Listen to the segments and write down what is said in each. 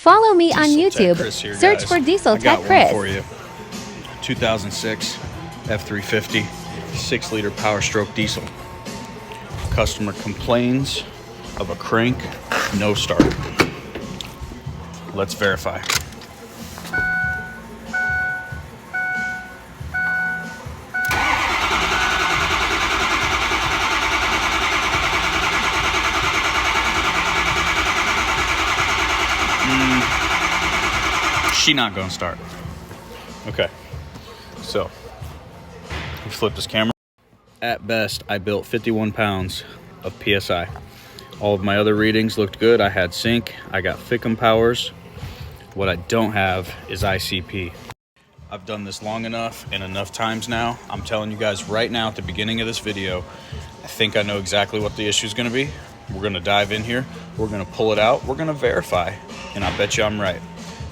Follow me on Diesel Tech YouTube. Chris here, Search guys. for Diesel I got Tech Chris. one for you. 2006 F350 6-liter Power Stroke diesel. Customer complains of a crank, no start. Let's verify. She not gonna start. Okay, so we flip this camera. At best, I built 51 pounds of PSI. All of my other readings looked good. I had sync, I got Fickum powers. What I don't have is ICP. I've done this long enough and enough times now. I'm telling you guys right now at the beginning of this video, I think I know exactly what the issue is gonna be. We're gonna dive in here, we're gonna pull it out, we're gonna verify, and I bet you I'm right.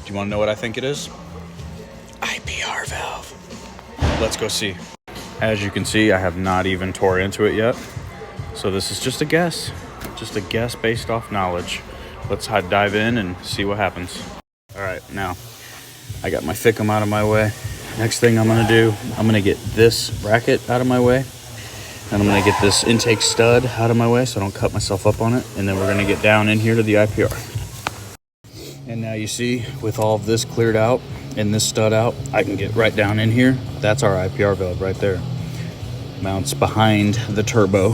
Do you wanna know what I think it is? IPR valve. Let's go see. As you can see, I have not even tore into it yet. So this is just a guess based off knowledge. Let's dive in and see what happens. All right, now I got my Fickum out of my way. Next thing I'm gonna do, I'm gonna get this bracket out of my way. And I'm gonna get this intake stud out of my way so I don't cut myself up on it. And then we're gonna get down in here to the IPR. And now you see, with all of this cleared out and this stud out, I can get right down in here. That's our IPR valve right there. Mounts behind the turbo.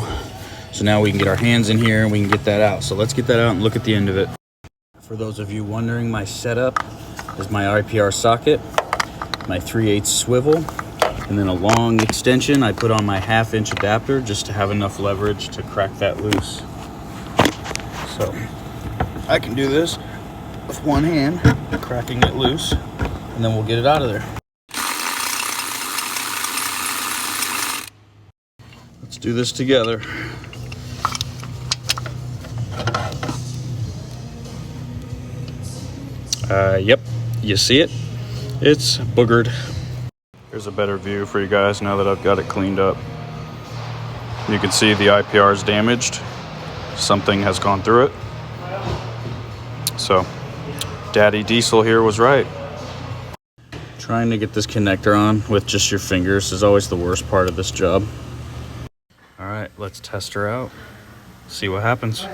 So now we can get our hands in here and we can get that out. So let's get that out and look at the end of it. For those of you wondering, my setup is my IPR socket, my 3/8 swivel, and then a long extension I put on my 1/2 inch adapter just to have enough leverage to crack that loose. So I can do this with one hand, cracking it loose, and then we'll get it out of there. Let's do this together. Yep, you see it? It's boogered. Here's a better view for you guys now that I've got it cleaned up. You can see the IPR is damaged. Something has gone through it. So, Daddy Diesel here was right. Trying to get this connector on with just your fingers is always the worst part of this job. All right, let's test her out. See what happens.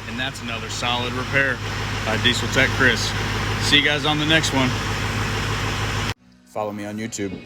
And that's another solid repair by Diesel Tech Chris. See you guys on the next one. Follow me on YouTube.